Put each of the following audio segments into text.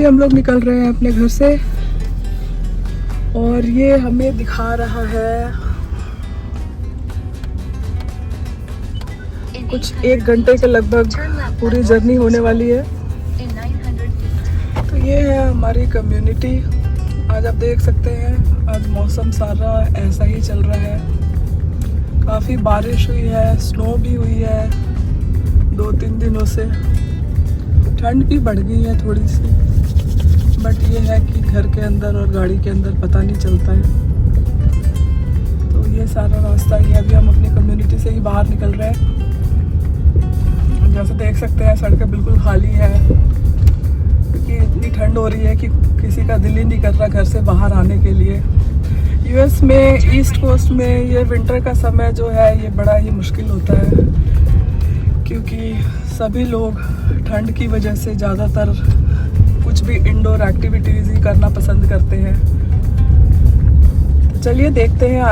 हम लोग निकल रहे हैं अपने घर से और ये हमें दिखा रहा है कुछ 1 घंटे के लगभग पूरी जर्नी होने वाली है। तो ये है हमारी कम्युनिटी। आज आप देख सकते हैं आज मौसम सारा ऐसा ही चल रहा है। काफ़ी बारिश हुई है, स्नो भी हुई है 2-3 दिनों से। ठंड भी बढ़ गई है थोड़ी सी, बट ये है कि घर के अंदर और गाड़ी के अंदर पता नहीं चलता है। तो ये सारा रास्ता ही अभी हम अपनी कम्युनिटी से ही बाहर निकल रहे हैं। जैसे देख सकते हैं सड़कें बिल्कुल खाली है क्योंकि इतनी ठंड हो रही है कि किसी का दिल ही नहीं कर रहा घर से बाहर आने के लिए। यूएस में ईस्ट कोस्ट में ये विंटर का समय जो है ये बड़ा ही मुश्किल होता है क्योंकि सभी लोग ठंड की वजह से ज़्यादातर कुछ भी इंडोर एक्टिविटीज़ ही करना पसंद करते हैं। तो चलिए देखते हैं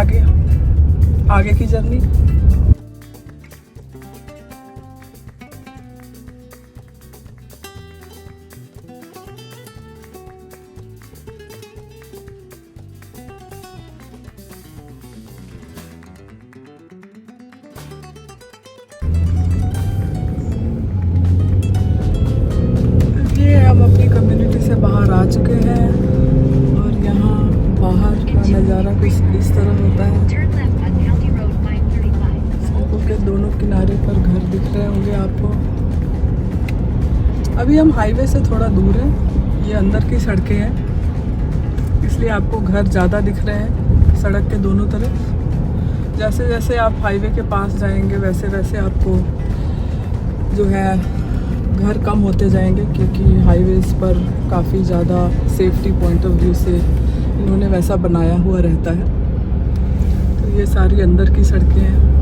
आगे की जर्नी। हम अपनी कम्युनिटी से बाहर आ चुके हैं और यहाँ बाहर का नज़ारा कुछ इस तरह होता है। सड़कों के दोनों किनारे पर घर दिख रहे होंगे आपको। अभी हम हाईवे से थोड़ा दूर हैं, ये अंदर की सड़कें हैं इसलिए आपको घर ज़्यादा दिख रहे हैं सड़क के दोनों तरफ। जैसे जैसे आप हाईवे के पास जाएंगे वैसे वैसे आपको जो है घर कम होते जाएंगे क्योंकि हाईवेज़ पर काफ़ी ज़्यादा सेफ्टी पॉइंट ऑफ व्यू से इन्होंने वैसा बनाया हुआ रहता है। तो ये सारी अंदर की सड़कें हैं।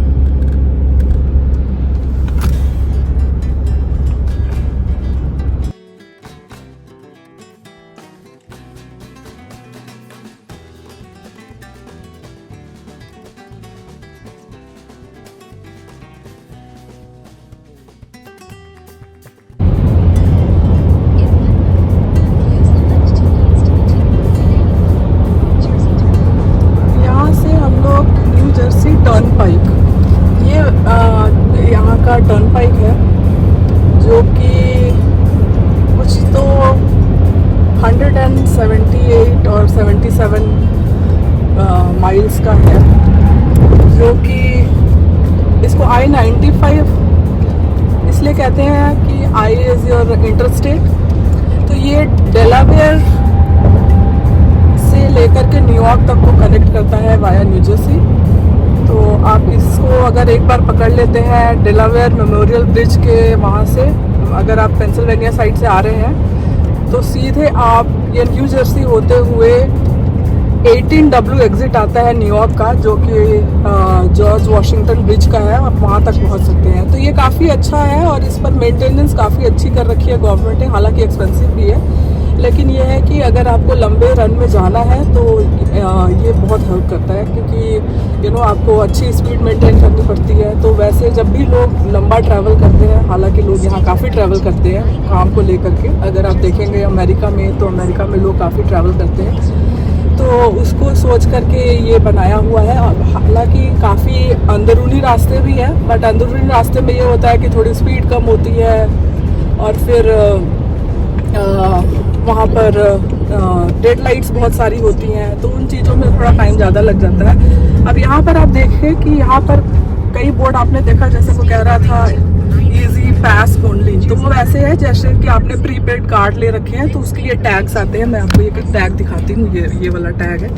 टर्नपाइक, ये यहाँ का टर्नपाइक है जो कि कुछ तो 178 और 77 माइल्स का है, जो कि इसको I-95 इसलिए कहते हैं कि आई इज़ योर इंटरस्टेट। तो ये डेलावेयर से लेकर के न्यूयॉर्क तक को कनेक्ट करता है वाया न्यू जर्सी। तो आप इसको अगर एक बार पकड़ लेते हैं डेलावेयर मेमोरियल ब्रिज के वहाँ से, अगर आप पेंसिल्वेनिया साइड से आ रहे हैं तो सीधे आप ये न्यू जर्सी होते हुए 18W एग्ज़िट आता है न्यूयॉर्क का, जो कि जॉर्ज वाशिंगटन ब्रिज का है। आप वहाँ तक पहुँच सकते हैं। तो ये काफ़ी अच्छा है और इस पर मेंटेनेंस काफ़ी अच्छी कर रखी है गवर्नमेंट ने, हालांकि एक्सपेंसिव भी है। लेकिन ये है कि अगर आपको लंबे रन में जाना है तो ये बहुत हेल्प करता है क्योंकि आपको अच्छी स्पीड मेंटेन करनी पड़ती है। तो वैसे जब भी लोग लंबा ट्रैवल करते हैं, हालांकि लोग यहाँ काफ़ी ट्रैवल करते हैं काम को लेकर के, अगर आप देखेंगे अमेरिका में तो अमेरिका में लोग काफ़ी ट्रैवल करते हैं, तो उसको सोच करके ये बनाया हुआ है। हालांकि काफ़ी अंदरूनी रास्ते भी हैं, बट अंदरूनी रास्ते में ये होता है कि थोड़ी स्पीड कम होती है और फिर वहाँ पर डेड लाइट्स बहुत सारी होती हैं, तो उन चीज़ों में थोड़ा टाइम ज़्यादा लग जाता है। अब यहाँ पर आप देखें कि यहाँ पर कई बोर्ड आपने देखा, जैसे वो कह रहा था इजी पास ओनली, तो वो वैसे है जैसे कि आपने प्रीपेड कार्ड ले रखे हैं तो उसके लिए टैग्स आते हैं। मैं आपको एक टैग दिखाती हूँ, ये वाला टैग है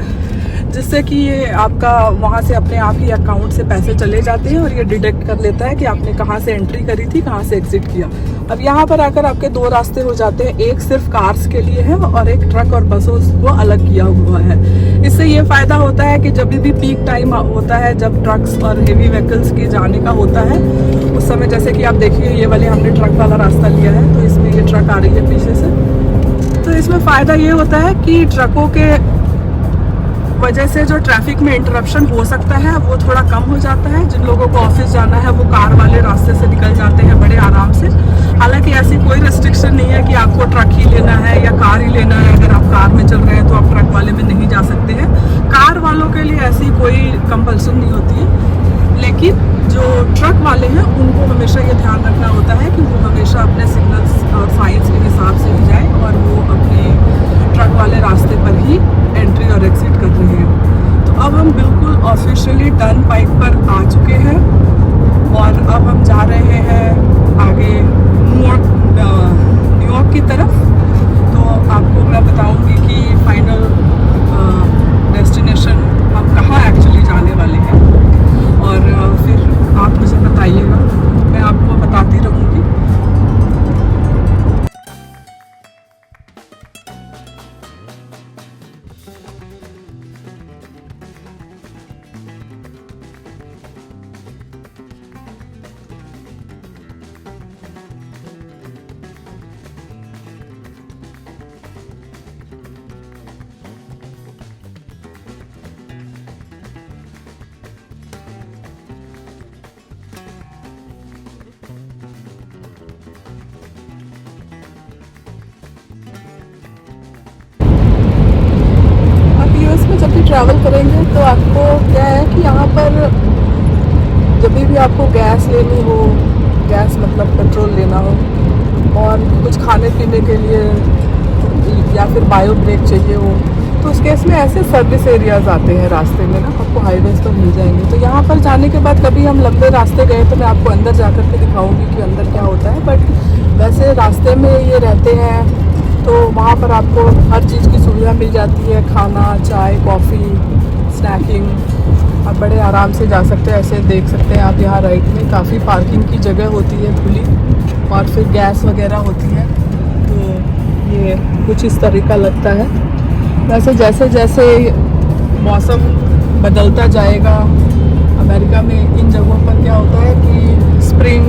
जिससे कि ये आपका वहाँ से अपने आप ही अकाउंट से पैसे चले जाते हैं और ये डिटेक्ट कर लेता है कि आपने कहाँ से एंट्री करी थी, कहाँ से एग्जिट किया। अब यहाँ पर आकर आपके 2 रास्ते हो जाते हैं, एक सिर्फ कार्स के लिए है और एक ट्रक और बसों को अलग किया हुआ है। इससे ये फ़ायदा होता है कि जब भी पीक टाइम होता है, जब ट्रक्स और हेवी व्हीकल्स के जाने का होता है, उस समय जैसे कि आप देखिए ये वाले हमने ट्रक वाला रास्ता लिया है, तो इसमें ये ट्रक आ रही है पीछे से। तो इसमें फ़ायदा ये होता है कि ट्रकों के वजह से जो ट्रैफिक में इंटरप्शन हो सकता है वो थोड़ा कम हो जाता है। जिन लोगों को ऑफिस जाना है वो कार वाले रास्ते से निकल जाते हैं बड़े आराम से। हालांकि ऐसी कोई रेस्ट्रिक्शन नहीं है कि आपको ट्रक ही लेना है या कार ही वाले में नहीं जा सकते हैं। कार वालों के लिए ऐसी कोई कंपल्सन नहीं होती है, लेकिन जो ट्रक वाले हैं उनको हमेशा ये ध्यान रखना होता है कि वो हमेशा अपने सिग्नल्स और साइंस के हिसाब से ही जाएं और वो अपने ट्रक वाले रास्ते पर ही एंट्री और एग्जिट कर रहे हैं। तो अब हम बिल्कुल ऑफिशियली टर्न पाइक पर आ चुके हैं और अब हम जा रहे हैं आगे न्यूयॉर्क की तरफ। तो आपको मैं बताऊंगी कि फाइनल डेस्टिनेशन हम कहाँ एक्चुअली जाने वाले हैं और फिर आप मुझे बताइएगा, मैं आपको बताती रहूँगी। जब भी ट्रैवल करेंगे तो आपको क्या है कि यहाँ पर जब भी आपको गैस लेनी हो, गैस मतलब पेट्रोल लेना हो और कुछ खाने पीने के लिए या फिर बायो ब्रेक चाहिए हो, तो उस केस में ऐसे सर्विस एरियाज आते हैं रास्ते में ना, आपको हाईवेज पर मिल जाएंगे। तो यहाँ पर जाने के बाद कभी हम लंबे रास्ते गए तो मैं आपको अंदर जा कर के दिखाऊंगी कि अंदर क्या होता है, बट वैसे रास्ते में ये रहते हैं तो वहाँ पर आपको हर चीज़ की सुविधा मिल जाती है, खाना, चाय, कॉफ़ी, स्नैकिंग, आप बड़े आराम से जा सकते हैं। ऐसे देख सकते हैं आप यहाँ राइट में काफ़ी पार्किंग की जगह होती है खुली और फिर गैस वगैरह होती है। तो ये कुछ इस तरीका लगता है। वैसे जैसे जैसे मौसम बदलता जाएगा अमेरिका में, इन जगहों पर क्या होता है कि स्प्रिंग,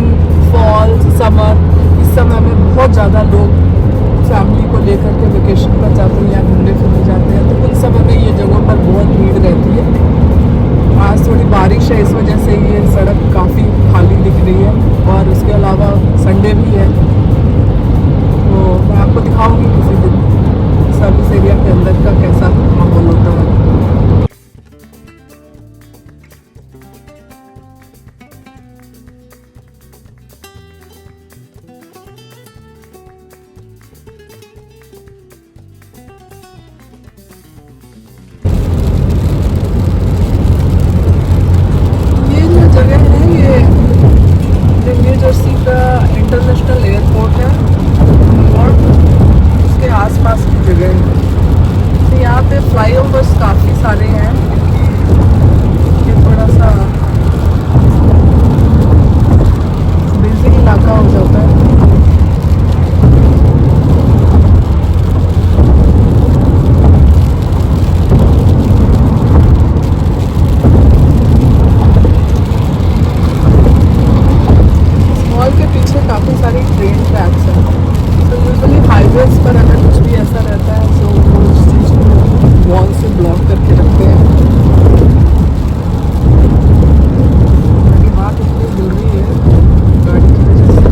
फॉल, समर, इस समय में बहुत ज़्यादा लोग फैमिली को लेकर के वेकेशन पर जाते हैं या घूमने फिरने जाते हैं, तो उस समय में ये जगहों पर बहुत भीड़ रहती है। आज थोड़ी बारिश है, इस वजह से ये सड़क काफ़ी खाली दिख रही है और उसके अलावा संडे भी है। तो मैं आपको दिखाऊंगी किसी दिन सर्विस एरिया के अंदर का कैसा माहौल होता है। इंटरनेशनल एयरपोर्ट है और उसके आसपास की जगह है। तो यहाँ पे फ्लाईओवर्स काफ़ी सारे हैं, ये थोड़ा सा बिजी इलाका हो जाता है। काफ़ी सारी ट्रेन ट्रैक्स हैं, तो यूजुअली हाईवेज पर अगर कुछ भी ऐसा रहता है तो वो उस चीज़ को वॉल से ब्लॉक करके रखते हैं। मेरी हाथ इतनी हिल रही है गाड़ी की वजह से।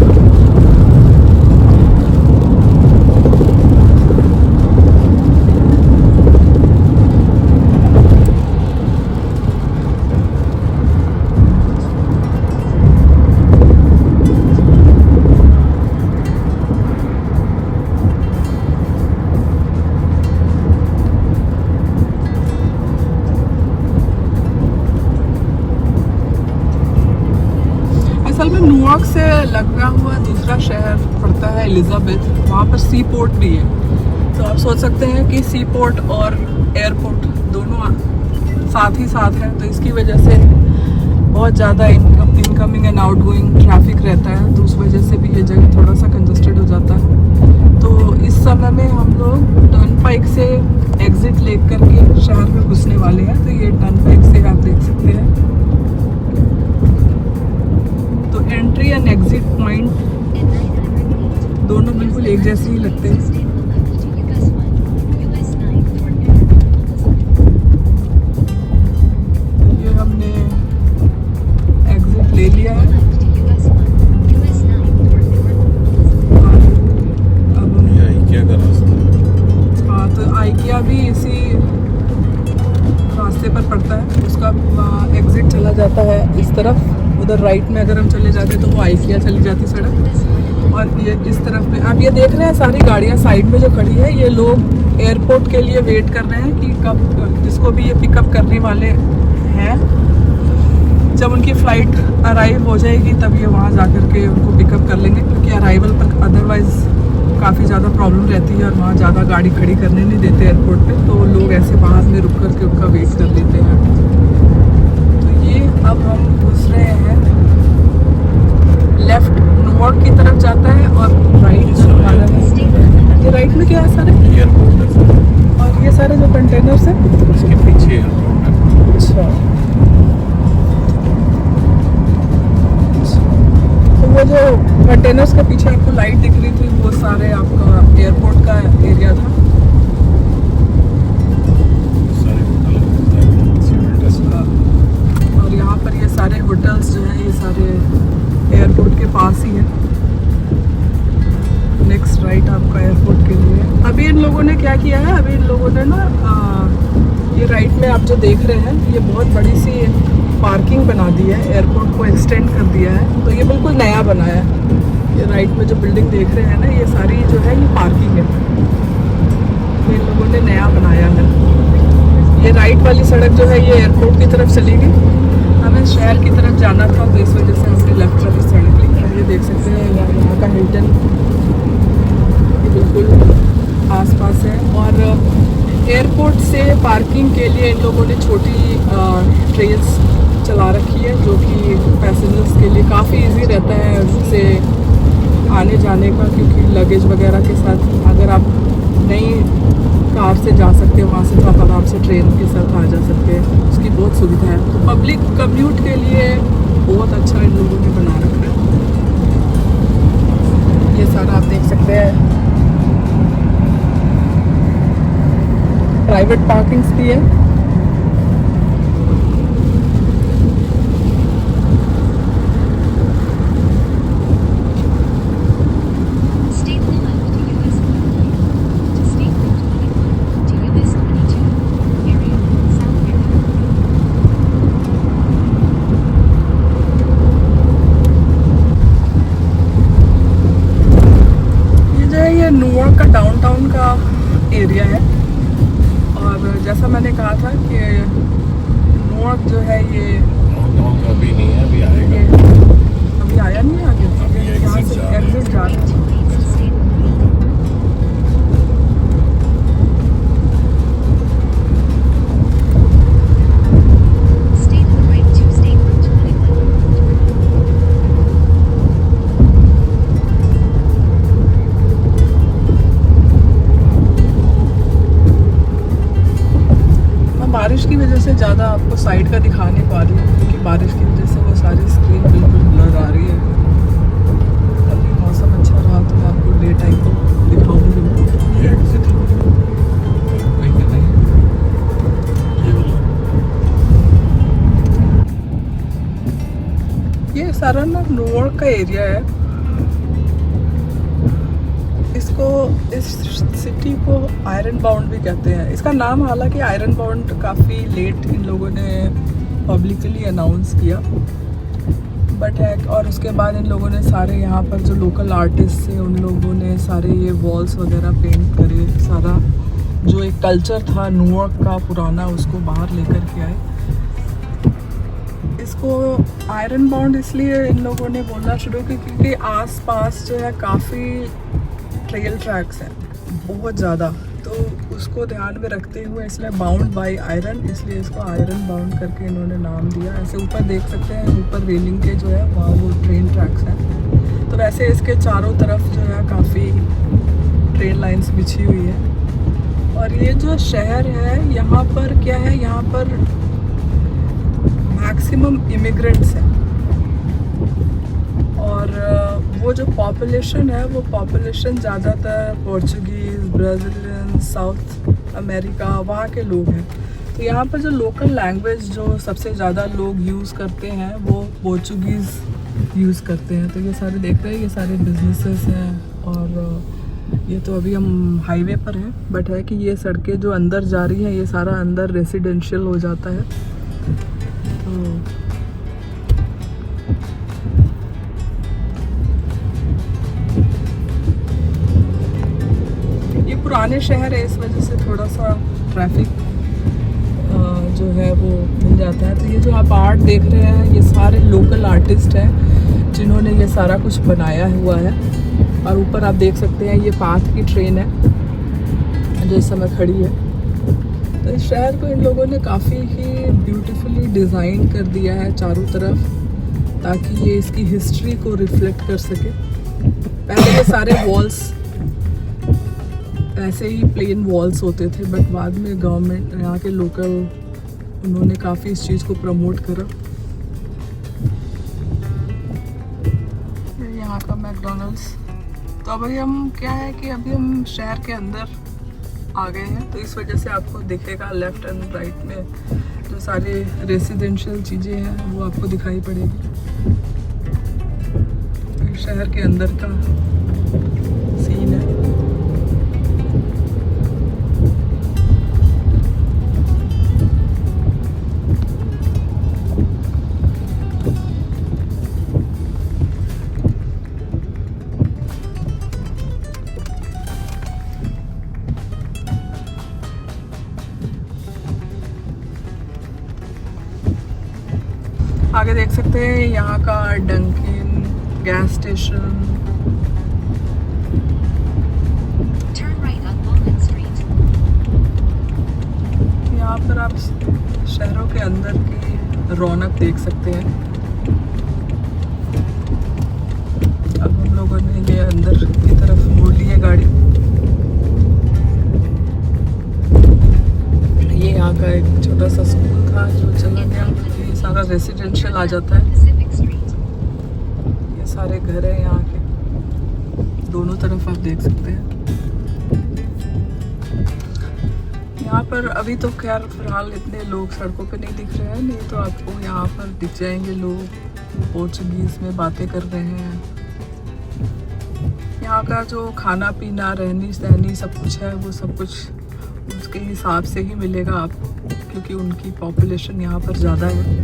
असल में न्यूयॉर्क से लगा हुआ दूसरा शहर पड़ता है एलिजाबेथ, वहाँ पर सी पोर्ट भी है। तो आप सोच सकते हैं कि सी पोर्ट और एयरपोर्ट दोनों साथ ही साथ हैं, तो इसकी वजह से बहुत ज़्यादा इनकमिंग एंड आउटगोइंग ट्रैफिक रहता है, तो उस वजह से भी ये जगह थोड़ा सा कंजस्टेड हो जाता है। तो इस समय में हम लोग टर्न पाइक से एग्जिट ले करके शहर में घुसने वाले हैं। तो ये टर्न पाइक से आप देख सकते हैं, तो एंट्री एंड एग्जिट पॉइंट दोनों बिल्कुल एक जैसे ही लगते हैं। ये हमने एग्जिट ले लिया है। अब IKEA का रास्ता, हाँ, तो IKEA इंडिया भी इसी रास्ते पर पड़ता है। उसका एग्जिट चला जाता है इस तरफ, उधर राइट में अगर हम चले जाते तो वो आइकिया चली जाती सड़क। और ये इस तरफ में आप ये देख रहे हैं सारी गाड़ियाँ साइड में जो खड़ी है, ये लोग एयरपोर्ट के लिए वेट कर रहे हैं कि कब जिसको भी ये पिकअप करने वाले हैं, जब उनकी फ़्लाइट अराइव हो जाएगी तब ये वहाँ जा कर के उनको पिकअप कर लेंगे, क्योंकि अराइवल पर अदरवाइज़ काफ़ी ज़्यादा प्रॉब्लम रहती है और वहाँ ज़्यादा गाड़ी खड़ी करने नहीं देते एयरपोर्ट पे, तो लोग ऐसे बाहर में रुक कर के उनका वेट कर लेते हैं। तो ये अब हम घुस रहे हैं, लेफ्ट न्यूयॉर्क की तरफ जाता है और राइट हमारा है। ये राइट में क्या है सर? एयरपोर्ट है सर। और ये सारे जो कंटेनर्स हैं इसके पीछे एयरपोर्ट है। अच्छा, तो वो जो कंटेनर्स के पीछे आपको लाइट दिख रही थी वो सारे आपका एयरपोर्ट का एरिया था। और यहाँ पर ये सारे होटल्स जो हैं ये सारे एयरपोर्ट के पास ही है। नेक्स्ट राइट आपका एयरपोर्ट के लिए। अभी इन लोगों ने क्या किया है, अभी इन लोगों ने ना ये राइट में आप जो देख रहे हैं ये बहुत बड़ी सी पार्किंग बना दी है, एयरपोर्ट को एक्सटेंड कर दिया है, तो ये बिल्कुल नया बनाया है। ये राइट में जो बिल्डिंग देख रहे हैं ना, ये सारी जो है ये पार्किंग है, ये इन लोगों ने नया बनाया है। ये राइट वाली सड़क जो है ये एयरपोर्ट की तरफ चली गई, हमें शहर की तरफ जाना था तो इस वजह से हमने लेफ्ट वाली सड़क ली। ये देख सकते हैं यहाँ का हिल्टन ये बिल्कुल आसपास है। और एयरपोर्ट से पार्किंग के लिए इन लोगों ने छोटी ट्रेल्स चला रखी है, जो कि पैसेंजर्स के लिए काफ़ी इजी रहता है उससे आने जाने का, क्योंकि लगेज वगैरह के साथ अगर आप नई कार से जा सकते हैं वहाँ से, तो आप आराम से ट्रेन के साथ आ जा सकते हैं, उसकी बहुत सुविधा है। तो पब्लिक कम्यूट के लिए बहुत अच्छा इन लोगों ने बना रखा है। ये सारा आप देख सकते हैं, प्राइवेट पार्किंग्स भी है। न्यूयॉर्क का डाउनटाउन का एरिया है, और जैसा मैंने कहा था कि न्यूयॉर्क जो है ये अभी नहीं है, अभी आएगा। अभी आया नहीं है, आगे यहाँ से एग्जिट जा रहा है। बारिश की वजह से ज़्यादा आपको साइड का दिखा नहीं पा रही है, क्योंकि बारिश की वजह से वो सारी स्क्रीन बिल्कुल ब्लर आ रही है। अभी मौसम अच्छा रहा तो मैं आपको डे टाइम को दिखाऊंगी। ये सारा ना न्यूयॉर्क का एरिया है। इसको इस सिटी को आयरन बाउंड भी कहते हैं। इसका नाम हालांकि आयरन बाउंड काफ़ी लेट इन लोगों ने पब्लिकली अनाउंस किया, बट है। और उसके बाद इन लोगों ने सारे यहाँ पर जो लोकल आर्टिस्ट थे उन लोगों ने सारे ये वॉल्स वगैरह पेंट करे, सारा जो एक कल्चर था न्यूयॉर्क का पुराना उसको बाहर लेकर के आए। इसको आयरन बाउंड इसलिए इन लोगों ने बोलना शुरू किया क्योंकि आसपास जो है काफ़ी ट्रेल ट्रैक्स हैं बहुत ज़्यादा, तो उसको ध्यान में रखते हुए इसलिए बाउंड बाय आयरन, इसलिए इसको आयरन बाउंड करके इन्होंने नाम दिया। ऐसे ऊपर देख सकते हैं, ऊपर रेलिंग के जो है वहाँ वो ट्रेन ट्रैक्स हैं, तो वैसे इसके चारों तरफ जो है काफ़ी ट्रेन लाइंस बिछी हुई है। और ये जो शहर है यहाँ पर क्या है, यहाँ पर मैक्सिमम इमिग्रेंट्स हैं, और वो जो पॉपुलेशन है वो पॉपुलेशन ज़्यादातर पोर्चुगीज़, ब्राज़ीलियन, साउथ अमेरिका वहाँ के लोग हैं। तो यहाँ पर जो लोकल लैंग्वेज जो सबसे ज़्यादा लोग यूज़ करते हैं वो पोर्चुगीज़ यूज़ करते हैं। तो ये सारे देख रहे हैं, ये सारे बिजनेसेस हैं और ये तो अभी हम हाईवे पर हैं, बट है कि ये सड़कें जो अंदर जा रही हैं ये सारा अंदर रेसिडेंशियल हो जाता है। तो ये पुराने शहर है, इस वजह से थोड़ा सा ट्रैफिक जो है वो मिल जाता है। तो ये जो आप आर्ट देख रहे हैं ये सारे लोकल आर्टिस्ट हैं जिन्होंने ये सारा कुछ बनाया हुआ है। और ऊपर आप देख सकते हैं ये पाथ की ट्रेन है जो इस समय खड़ी है। तो इस शहर को इन लोगों ने काफ़ी ही ब्यूटीफुली डिज़ाइन कर दिया है चारों तरफ, ताकि ये इसकी हिस्ट्री को रिफ्लेक्ट कर सके। पहले ये सारे वॉल्स ऐसे ही प्लेन वॉल्स होते थे, बट बाद में गवर्नमेंट यहाँ के लोकल उन्होंने काफ़ी इस चीज़ को प्रमोट करा। यहाँ का मैकडॉनल्ड्स। तो अभी हम क्या है कि अभी हम शहर के अंदर आ गए हैं, तो इस वजह से आपको दिखेगा लेफ्ट एंड राइट में जो सारे रेसिडेंशियल चीज़ें हैं वो आपको दिखाई पड़ेगी। तो शहर के अंदर का सीन है। आगे देख सकते हैं यहाँ का डंकिन गैस स्टेशन। यहाँ पर आप शहरों के अंदर की रौनक देख सकते हैं। अब हम लोगों ने ये अंदर की तरफ मोड़ ली है गाड़ी। ये यहाँ का एक छोटा सा स्कूल था जो चला गया। ये सारा रेसिडेंशियल आ जाता है। ये सारे घर हैं यहाँ के, दोनों तरफ आप देख सकते हैं। यहाँ पर अभी तो खैर फिलहाल इतने लोग सड़कों पे नहीं दिख रहे हैं, नहीं तो आपको यहाँ पर दिख जाएंगे लोग पोर्चुगीज में बातें कर रहे हैं। यहाँ का जो खाना पीना रहनी सहनी सब कुछ है वो सब कुछ उसके हिसाब से ही मिलेगा आपको, क्योंकि उनकी पॉपुलेशन यहाँ पर ज़्यादा है।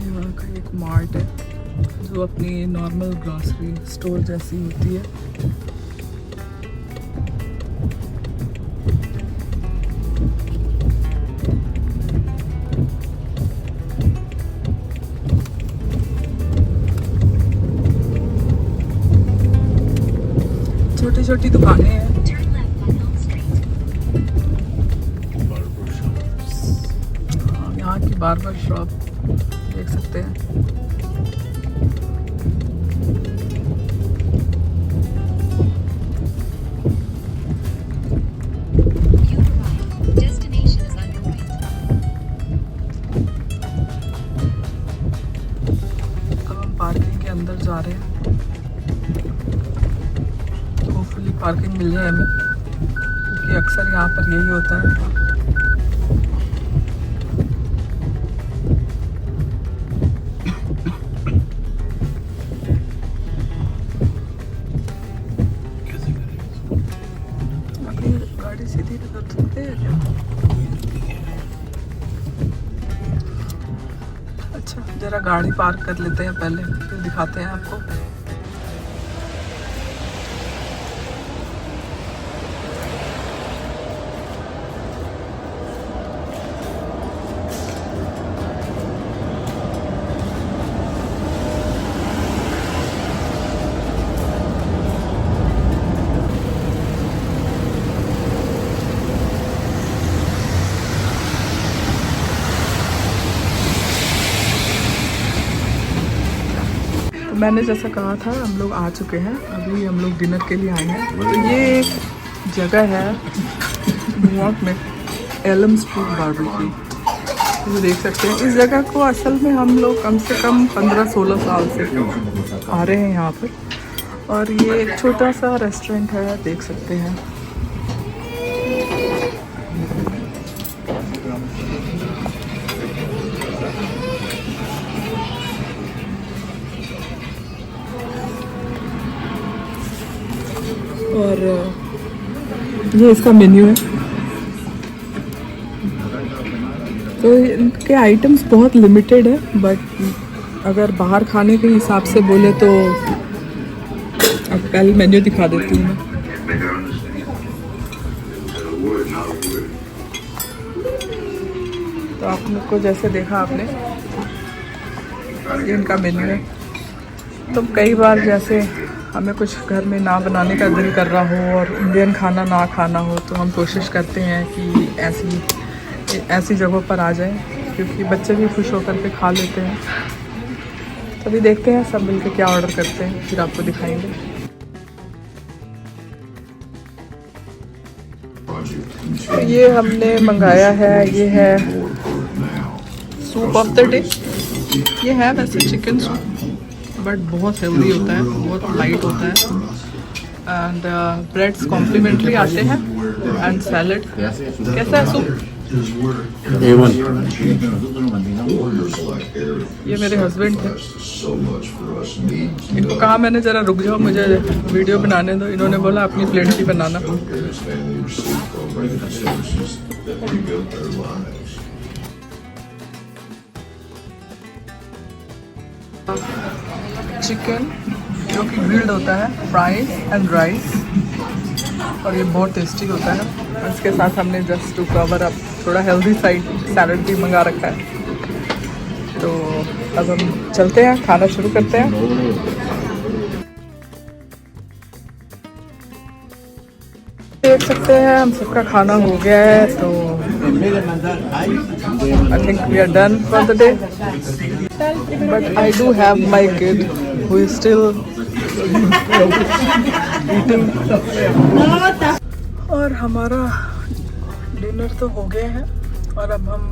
यहाँ का एक मार्ट है जो अपनी नॉर्मल ग्रॉसरी स्टोर जैसी होती है। छोटी छोटी दुकानें हैं। यहाँ की बार्बर शॉप देख सकते हैं। पार्किंग के अंदर जा रहे हैं, होपफुली पार्किंग मिल जाए हमें, क्योंकि अक्सर यहाँ पर यही होता है। अभी गाड़ी सीधी कर सकते हैं क्या? अच्छा, जरा गाड़ी पार्क कर लेते हैं पहले, फिर दिखाते हैं आपको। मैंने जैसा कहा था हम लोग आ चुके हैं, अभी हम लोग डिनर के लिए आए हैं। तो ये एक जगह है न्यूयॉर्क में, एलम स्ट्रीट बारबेक्यू। ये देख सकते हैं, इस जगह को असल में हम लोग कम से कम 15-16 साल से आ रहे हैं यहाँ पर। और ये एक छोटा सा रेस्टोरेंट है, देख सकते हैं। और ये इसका मेन्यू है। तो इनके आइटम्स बहुत लिमिटेड है, बट अगर बाहर खाने के हिसाब से बोले तो अब पहले मेन्यू दिखा देती हूँ मैं। तो आप लोग को जैसे देखा आपने, ये इनका मेन्यू है। तो कई बार जैसे हमें कुछ घर में ना बनाने का दिल कर रहा हो और इंडियन खाना ना खाना हो, तो हम कोशिश करते हैं कि ऐसी जगहों पर आ जाएं, क्योंकि बच्चे भी खुश होकर के खा लेते हैं। तो अभी देखते हैं सब मिलकर क्या ऑर्डर करते हैं, फिर आपको दिखाएंगे। तो ये हमने मंगाया है, ये है सूप ऑफ द डे। ये है वैसे चिकन सूप, बट बहुत हेल्दी होता है, बहुत लाइट होता है। एंड ब्रेड्स कॉम्प्लीमेंट्री आते हैं एंड सैलड। कैसा है सूप? ये मेरे हस्बैंड थे, इनको कहा मैंने ज़रा रुक जाओ, मुझे वीडियो बनाने दो। इन्होंने बोला अपनी प्लेट की बनाना। चिकन जो कि ग्रिल्ड होता है, फ्राइज एंड राइस, और ये बहुत टेस्टी होता है। इसके साथ हमने जस्ट टू कवर अप थोड़ा हेल्दी साइड सैलड भी मंगा रखा है। तो अब हम चलते हैं, खाना शुरू करते हैं। देख सकते हैं हम सबका खाना हो गया है, तो I think we are done for the day. But I do have my kid who is still eating. और हमारा डिनर तो हो गया है और अब हम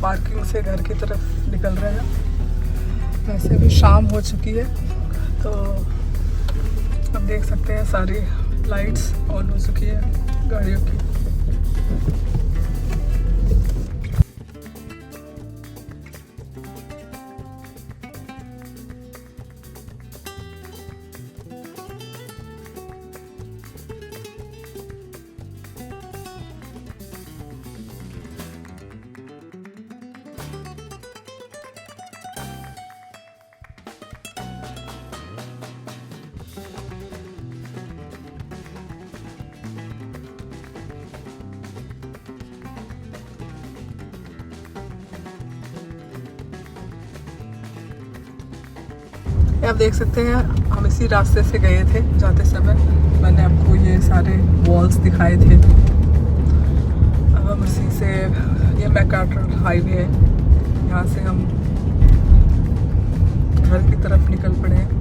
पार्किंग से घर की तरफ निकल रहे हैं। वैसे भी शाम हो चुकी है, तो अब देख सकते हैं सारी लाइट्स ऑन हो चुकी है गाड़ियों की। आप देख सकते हैं हम इसी रास्ते से गए थे जाते समय। मैंने आपको ये सारे वॉल्स दिखाए थे। अब हम इसी से, ये मैकार्टर हाईवे है, यहाँ से हम घर की तरफ निकल पड़े हैं।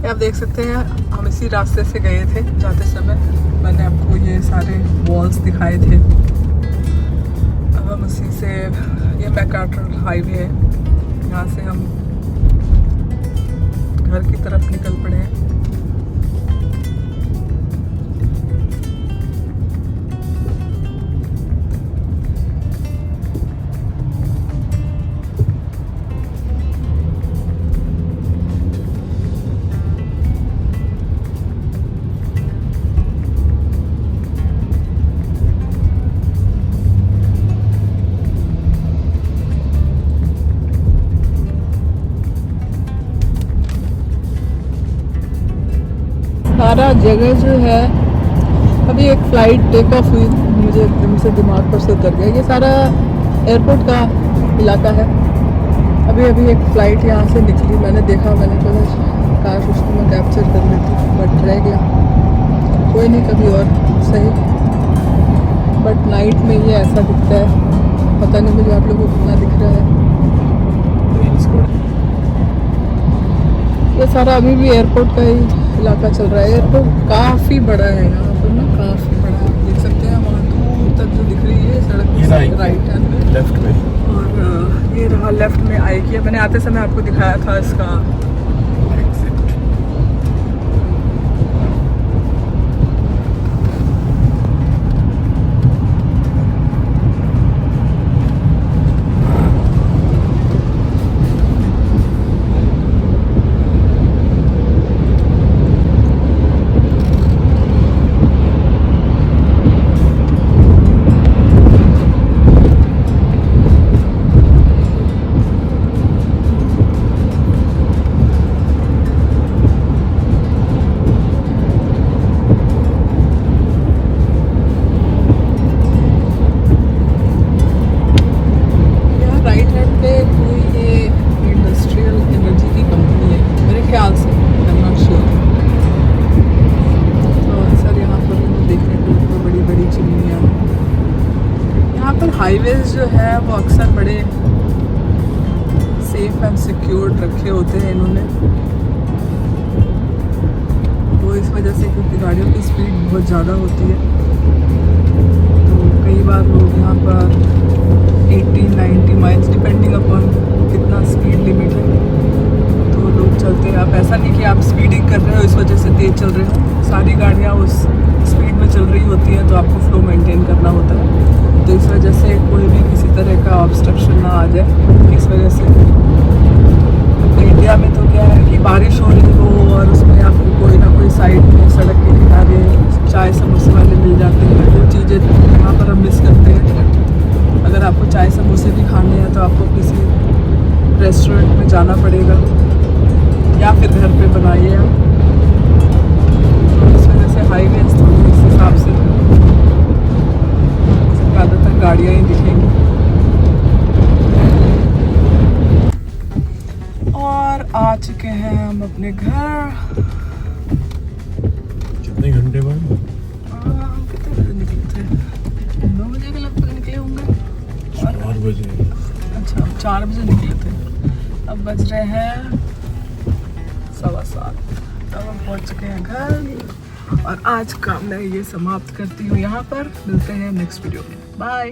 आप देख सकते हैं हम इसी रास्ते से गए थे जाते समय। मैंने आपको ये सारे वॉल्स दिखाए थे। अब हम इसी से, ये मैकार्टर हाईवे है, यहाँ से हम घर की तरफ निकल पड़े हैं। सारा जगह जो है, अभी एक फ़्लाइट टेक ऑफ हुई, मुझे एकदम से दिमाग पर से उतर गया। ये सारा एयरपोर्ट का इलाका है। अभी अभी एक फ़्लाइट यहाँ से निकली, मैंने देखा, मैंने कहा काश उसको मैं कैप्चर कर लेती, बट रह गया। कोई नहीं, कभी और सही। बट नाइट में ये ऐसा दिखता है, पता नहीं मुझे आप लोगों को कितना दिख रहा है। ये सारा अभी भी एयरपोर्ट का ही इलाका चल रहा है। एयरपोर्ट काफ़ी बड़ा है यहाँ पर ना, काफ़ी बड़ा है। देख सकते हैं वहाँ दूर तक जो दिख रही है सड़क राइट हैंड में, लेफ्ट में। और ये रहा लेफ्ट में आएगी। मैंने आते समय आपको दिखाया था इसका एग्जिट। हाईवेज जो है वो अक्सर बड़े सेफ एंड सिक्योर्ड रखे होते हैं इन्होंने, तो इस वजह से क्योंकि गाड़ियों की स्पीड बहुत ज़्यादा होती है, तो कई बार लोग यहाँ पर 80-90 माइल्स डिपेंडिंग अपॉन कितना स्पीड लिमिट है तो लोग चलते हैं। आप ऐसा नहीं कि आप स्पीडिंग कर रहे हो इस वजह से तेज़ चल रहे हो, सारी गाड़ियाँ उस स्पीड में चल रही होती हैं, तो आपको फ्लो मेंटेन करना होता है। तो इस वजह से कोई भी किसी तरह का ऑब्स्ट्रक्शन ना आ जाए, इस वजह से। तो इंडिया में तो क्या है कि बारिश हो रही हो और उसमें आपको कोई ना कोई साइड में सड़क के किनारे चाय समोसे वाले मिल जाते हैं, जो चीज़ें यहाँ पर हम मिस करते हैं। अगर आपको चाय समोसे भी खाने हैं तो आपको किसी रेस्टोरेंट में जाना पड़ेगा या फिर घर पे बनाइए आप। तो इस वजह से हाईवे थोड़ी इस हिसाब से ज़्यादातर गाड़ियाँ ही दिखेंगी। और आ चुके हैं हम अपने घर। कितने घंटे बाद? हम कितने बजे निकले थे? 9 बजे के लगभग निकले होंगे। 4 बजे। अच्छा, 4 बजे निकले थे। अब बज रहे हैं 7:15। तब हम पहुँच चुके हैं घर और आज का मैं ये समाप्त करती हूँ यहाँ पर। मिलते हैं नेक्स्ट वीडियो में। बाय।